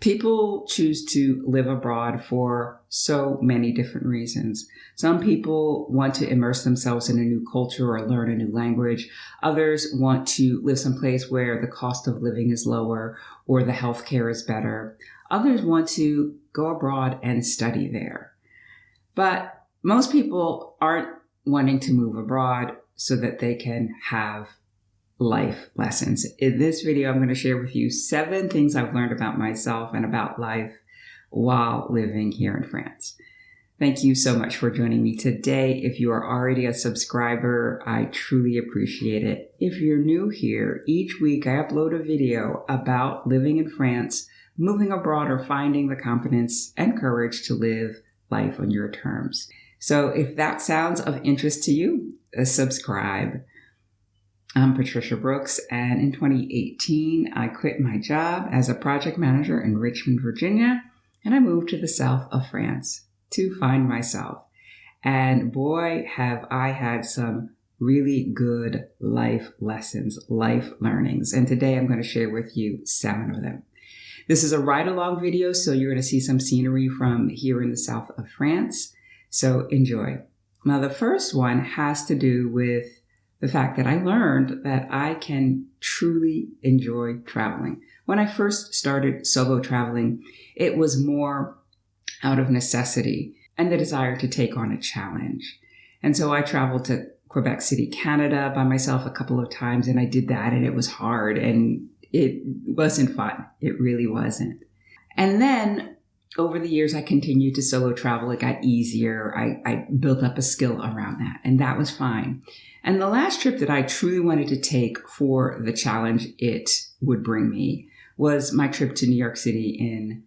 People choose to live abroad for so many different reasons. Some people want to immerse themselves in a new culture or learn a new language. Others want to live someplace where the cost of living is lower or the healthcare is better. Others want to go abroad and study there. But most people aren't wanting to move abroad so that they can have life lessons. In this video, I'm going to share with you 7 things I've learned about myself and about life while living here in France. Thank you so much for joining me today. If you are already a subscriber, I truly appreciate it. If you're new here, each week I upload a video about living in France, moving abroad, or finding the confidence and courage to live life on your terms. So if that sounds of interest to you, subscribe. I'm Patricia Brooks, and in 2018, I quit my job as a project manager in Richmond, Virginia, and I moved to the south of France to find myself. And boy, have I had some really good life lessons, life learnings. And today I'm going to share with you 7 of them. This is a ride-along video, so you're going to see some scenery from here in the south of France. So enjoy. Now, the first one has to do with the fact that I learned that I can truly enjoy traveling. When I first started solo traveling, it was more out of necessity and the desire to take on a challenge. And so I traveled to Quebec City, Canada by myself a couple of times, and I did that, and it was hard and it wasn't fun. It really wasn't. And then over the years, I continued to solo travel. It got easier. I built up a skill around that, and that was fine. And the last trip that I truly wanted to take for the challenge it would bring me was my trip to New York City in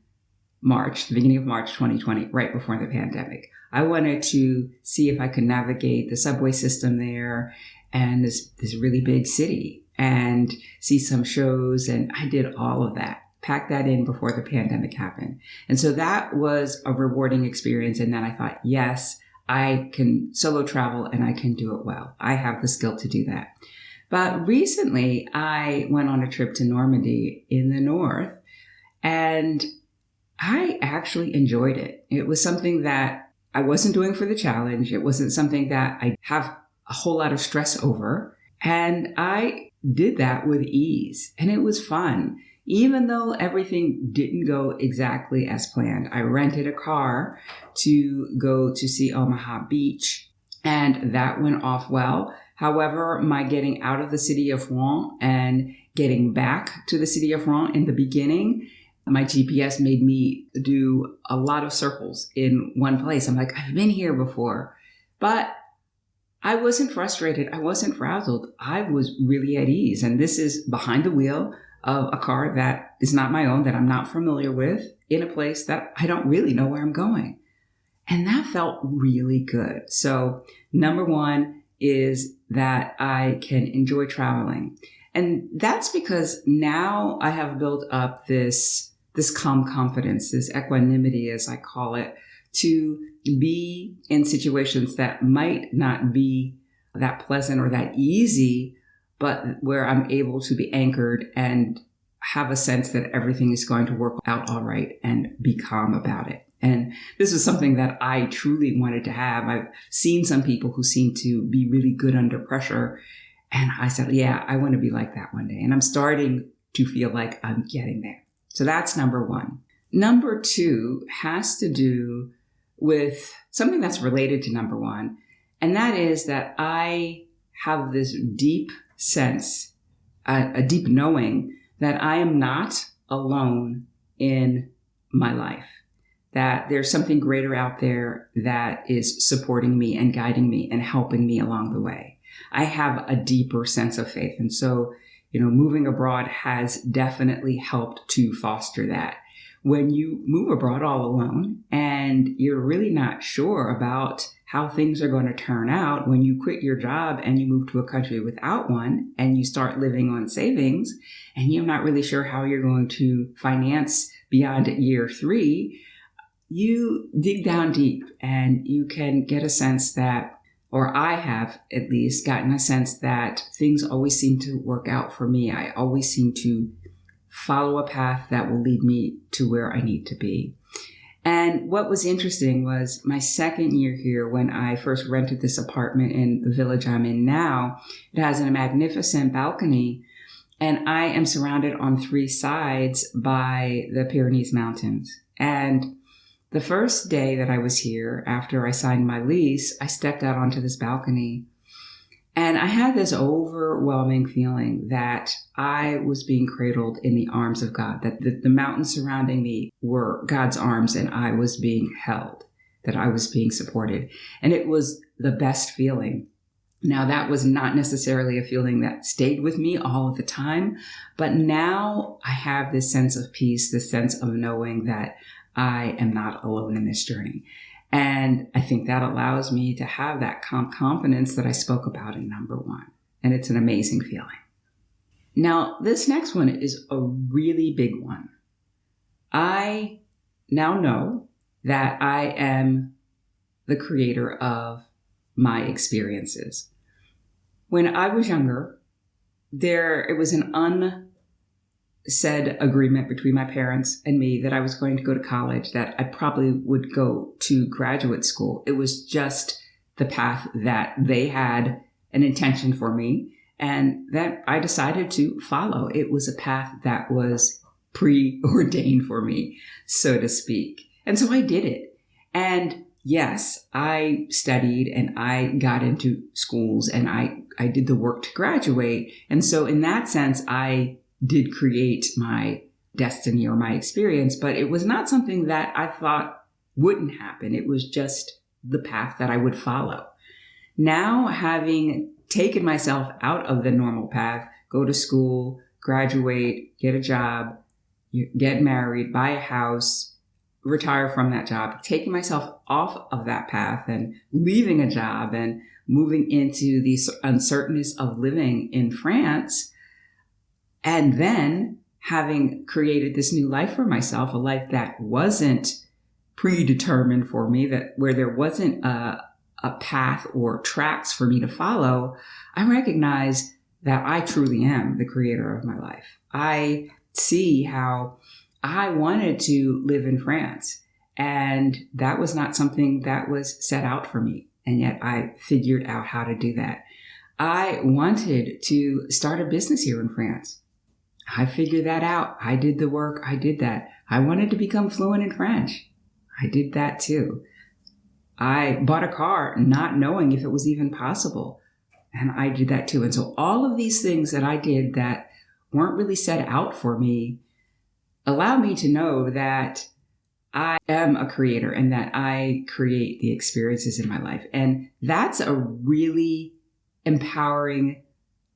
March, the beginning of March 2020, right before the pandemic. I wanted to see if I could navigate the subway system there and this really big city and see some shows, and I did all of that. Packed that in before the pandemic happened. And so that was a rewarding experience. And then I thought, yes, I can solo travel and I can do it well. I have the skill to do that. But recently I went on a trip to Normandy in the north, and I actually enjoyed it. It was something that I wasn't doing for the challenge. It wasn't something that I have a whole lot of stress over. And I did that with ease, and it was fun. Even though everything didn't go exactly as planned. I rented a car to go to see Omaha Beach, and that went off well. However, my getting out of the city of Rouen and getting back to the city of Rouen in the beginning, my GPS made me do a lot of circles in one place. I'm like, I've been here before. But I wasn't frustrated. I wasn't frazzled. I was really at ease. And this is behind the wheel of a car that is not my own, that I'm not familiar with, in a place that I don't really know where I'm going. And that felt really good. So number 1 is that I can enjoy traveling. And that's because now I have built up this calm confidence, this equanimity, as I call it, to be in situations that might not be that pleasant or that easy, but where I'm able to be anchored and have a sense that everything is going to work out all right and be calm about it. And this is something that I truly wanted to have. I've seen some people who seem to be really good under pressure. And I said, yeah, I want to be like that one day. And I'm starting to feel like I'm getting there. So that's number 1. Number 2 has to do with something that's related to number 1. And that is that I have this deep sense, a deep knowing that I am not alone in my life, that there's something greater out there that is supporting me and guiding me and helping me along the way. I have a deeper sense of faith. And so, moving abroad has definitely helped to foster that. When you move abroad all alone and you're really not sure about how things are going to turn out, when you quit your job and you move to a country without one and you start living on savings and you're not really sure how you're going to finance beyond year 3, you dig down deep and you can get a sense that, or I have at least gotten a sense that things always seem to work out for me. I always seem to follow a path that will lead me to where I need to be. And what was interesting was my second year here, when I first rented this apartment in the village I'm in now, it has a magnificent balcony, and I am surrounded on 3 sides by the Pyrenees Mountains. And the first day that I was here, after I signed my lease, I stepped out onto this balcony, and I had this overwhelming feeling that I was being cradled in the arms of God, that the mountains surrounding me were God's arms and I was being held, that I was being supported. And it was the best feeling. Now, that was not necessarily a feeling that stayed with me all of the time, but now I have this sense of peace, this sense of knowing that I am not alone in this journey. And I think that allows me to have that confidence that I spoke about in number 1. And it's an amazing feeling. Now, this next one is a really big one. I now know that I am the creator of my experiences. When I was younger, it was an unsaid agreement between my parents and me that I was going to go to college, that I probably would go to graduate school. It was just the path that they had an intention for me and that I decided to follow. It was a path that was preordained for me, so to speak. And so I did it. And yes, I studied and I got into schools and I did the work to graduate. And so in that sense, I did create my destiny or my experience, but it was not something that I thought wouldn't happen. It was just the path that I would follow. Now, having taken myself out of the normal path, go to school, graduate, get a job, get married, buy a house, retire from that job, taking myself off of that path and leaving a job and moving into the uncertainness of living in France, and then having created this new life for myself, a life that wasn't predetermined for me, that where there wasn't a path or tracks for me to follow, I recognize that I truly am the creator of my life. I see how I wanted to live in France, and that was not something that was set out for me. And yet I figured out how to do that. I wanted to start a business here in France. I figured that out. I did the work. I did that. I wanted to become fluent in French. I did that too. I bought a car not knowing if it was even possible. And I did that too. And so all of these things that I did that weren't really set out for me allow me to know that I am a creator and that I create the experiences in my life. And that's a really empowering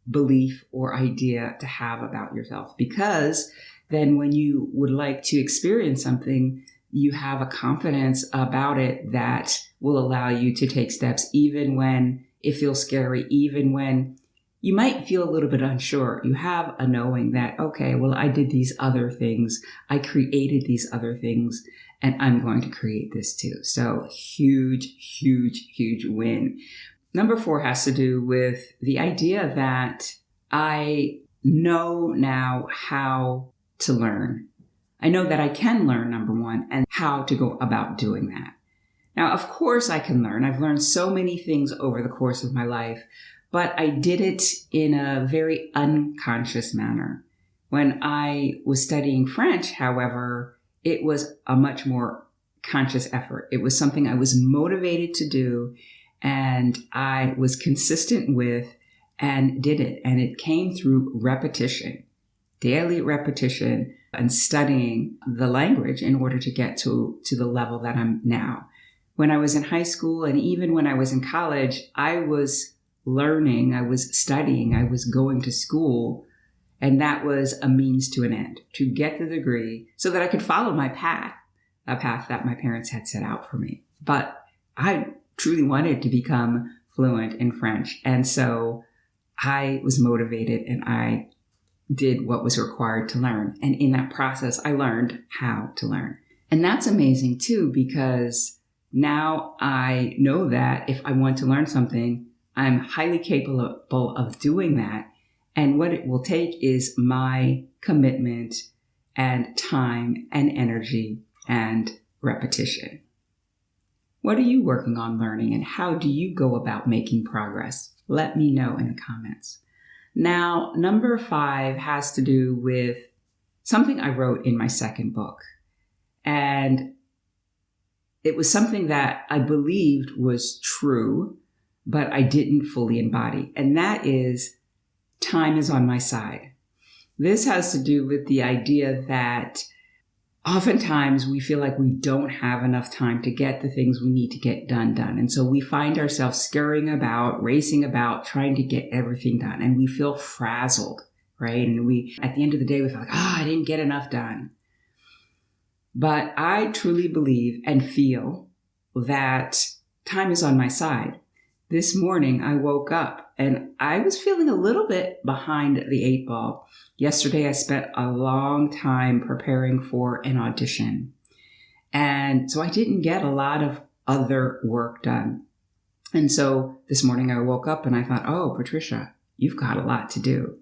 belief or idea to have about yourself, because then when you would like to experience something, you have a confidence about it that will allow you to take steps even when it feels scary, even when you might feel a little bit unsure. You have a knowing that, okay, well, I did these other things. I created these other things, and I'm going to create this too. So huge, huge, huge win. Number 4 has to do with the idea that I know now how to learn. I know that I can learn, number 1, and how to go about doing that. Now, of course I can learn. I've learned so many things over the course of my life, but I did it in a very unconscious manner. When I was studying French, however, it was a much more conscious effort. It was something I was motivated to do, and I was consistent with and did it. And it came through repetition, daily repetition, and studying the language in order to get to the level that I'm now. When I was in high school and even when I was in college, I was learning, I was studying, I was going to school, and that was a means to an end, to get the degree so that I could follow my path, a path that my parents had set out for me. But I truly wanted to become fluent in French, and so I was motivated and I did what was required to learn. And in that process, I learned how to learn. And that's amazing too, because now I know that if I want to learn something, I'm highly capable of doing that. And what it will take is my commitment and time and energy and repetition. What are you working on learning, and how do you go about making progress? Let me know in the comments. Now, number 5 has to do with something I wrote in my second book. And it was something that I believed was true, but I didn't fully embody. And that is, time is on my side. This has to do with the idea that oftentimes we feel like we don't have enough time to get the things we need to get done. And so we find ourselves scurrying about, racing about, trying to get everything done. And we feel frazzled, right? And at the end of the day, we feel like, I didn't get enough done. But I truly believe and feel that time is on my side. This morning, I woke up and I was feeling a little bit behind the 8 ball. Yesterday, I spent a long time preparing for an audition. And so I didn't get a lot of other work done. And so this morning I woke up and I thought, oh, Patricia, you've got a lot to do.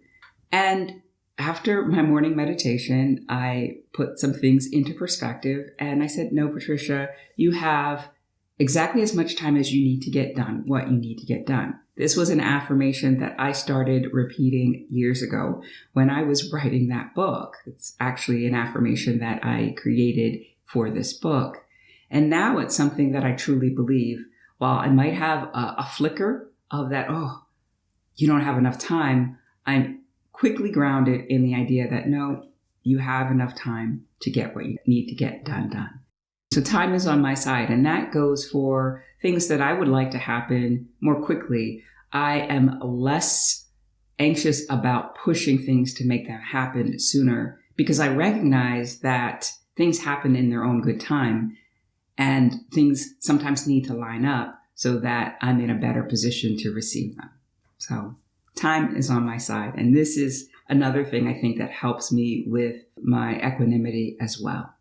And after my morning meditation, I put some things into perspective and I said, no, Patricia, you have exactly as much time as you need to get done what you need to get done. This was an affirmation that I started repeating years ago when I was writing that book. It's actually an affirmation that I created for this book. And now it's something that I truly believe. While I might have a flicker of that, oh, you don't have enough time, I'm quickly grounded in the idea that no, you have enough time to get what you need to get done. So time is on my side, and that goes for things that I would like to happen more quickly. I am less anxious about pushing things to make them happen sooner because I recognize that things happen in their own good time and things sometimes need to line up so that I'm in a better position to receive them. So time is on my side. And this is another thing I think that helps me with my equanimity as well.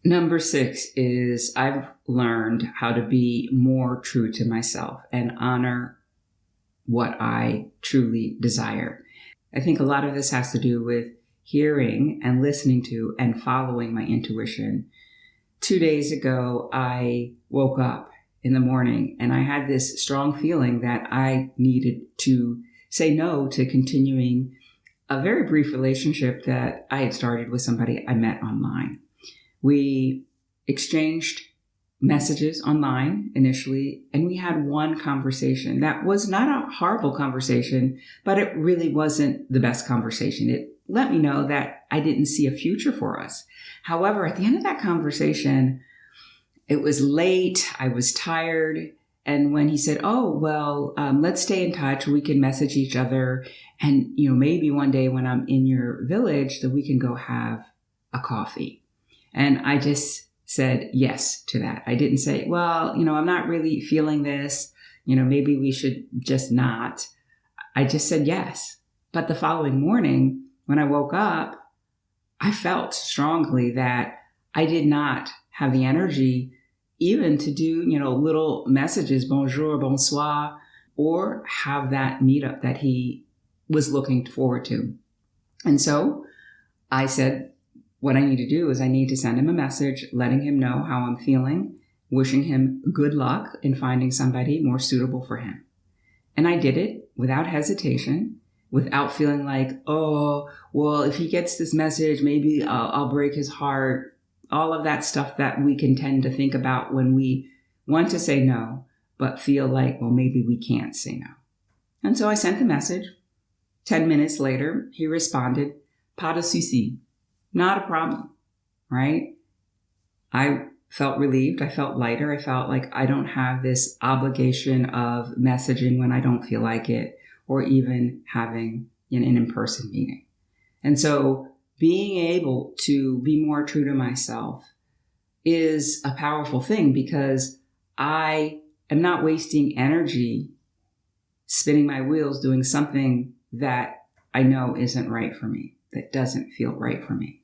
Number 6 is I've learned how to be more true to myself and honor what I truly desire. I think a lot of this has to do with hearing and listening to and following my intuition. 2 days ago, I woke up in the morning and I had this strong feeling that I needed to say no to continuing a very brief relationship that I had started with somebody I met online. We exchanged messages online initially, and we had one conversation that was not a horrible conversation, but it really wasn't the best conversation. It let me know that I didn't see a future for us. However, at the end of that conversation, it was late, I was tired, and when he said, oh, well, let's stay in touch, we can message each other, and maybe one day when I'm in your village that we can go have a coffee. And I just said yes to that. I didn't say, well, I'm not really feeling this. Maybe we should just not. I just said yes. But the following morning, when I woke up, I felt strongly that I did not have the energy even to do, little messages, bonjour, bonsoir, or have that meetup that he was looking forward to. And so I said, what I need to do is I need to send him a message, letting him know how I'm feeling, wishing him good luck in finding somebody more suitable for him. And I did it without hesitation, without feeling like, oh, well, if he gets this message, maybe I'll break his heart. All of that stuff that we can tend to think about when we want to say no, but feel like, well, maybe we can't say no. And so I sent the message. 10 minutes later, he responded, pas de souci. Not a problem, right? I felt relieved. I felt lighter. I felt like I don't have this obligation of messaging when I don't feel like it, or even having an in-person meeting. And so being able to be more true to myself is a powerful thing because I am not wasting energy spinning my wheels doing something that I know isn't right for me, that doesn't feel right for me.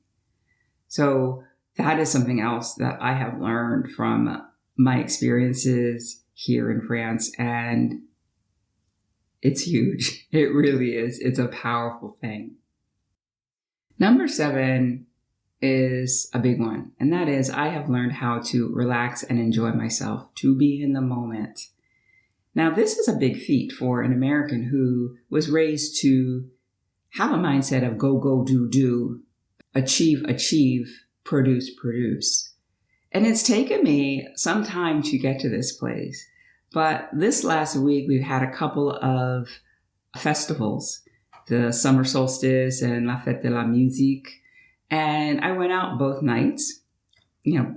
So that is something else that I have learned from my experiences here in France. And It's huge. It really is. It's a powerful thing. Number 7 is a big one, and that is I have learned how to relax and enjoy myself, to be in the moment. Now, this is a big feat for an American who was raised to have a mindset of go, go, do, do, achieve, achieve, produce, produce. And it's taken me some time to get to this place. But this last week, we've had a couple of festivals, the summer solstice and La Fête de la Musique. And I went out both nights,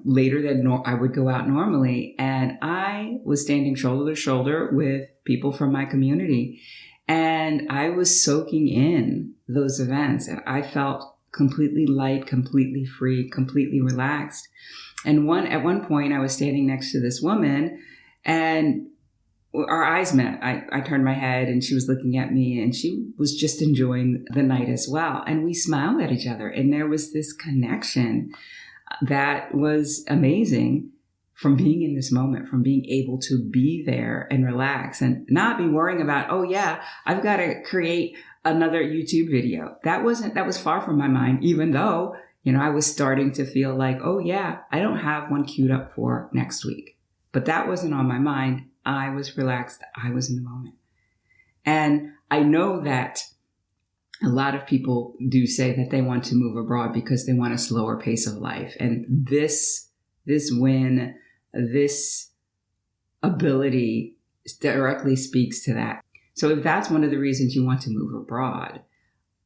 later than I would go out normally. And I was standing shoulder to shoulder with people from my community. And I was soaking in those events. And I felt completely light, completely free, completely relaxed. And at one point, I was standing next to this woman, and our eyes met. I turned my head, and she was looking at me, and she was just enjoying the night as well. And we smiled at each other, and there was this connection that was amazing from being in this moment, from being able to be there and relax and not be worrying about, oh yeah, I've got to create another YouTube video. That was far from my mind, even though, I was starting to feel like, oh yeah, I don't have one queued up for next week. But that wasn't on my mind. I was relaxed. I was in the moment. And I know that a lot of people do say that they want to move abroad because they want a slower pace of life. And this win, this ability directly speaks to that. So if that's one of the reasons you want to move abroad,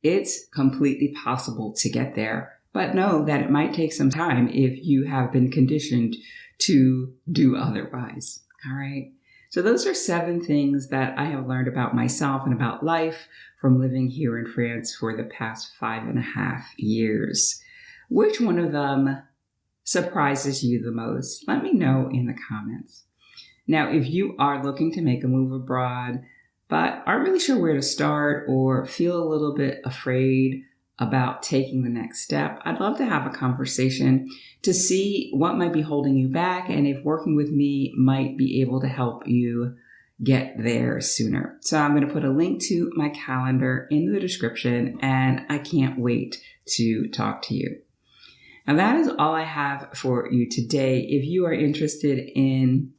it's completely possible to get there. But know that it might take some time if you have been conditioned to do otherwise. All right. So those are 7 things that I have learned about myself and about life from living here in France for the past 5.5 years. Which one of them surprises you the most? Let me know in the comments. Now, if you are looking to make a move abroad, but aren't really sure where to start or feel a little bit afraid about taking the next step, I'd love to have a conversation to see what might be holding you back and if working with me might be able to help you get there sooner. So I'm going to put a link to my calendar in the description, and I can't wait to talk to you. Now, that is all I have for you today. If you are interested in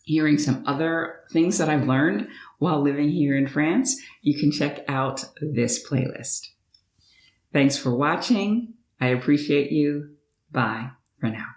hearing some other things that I've learned while living here in France, you can check out this playlist. Thanks for watching. I appreciate you. Bye for now.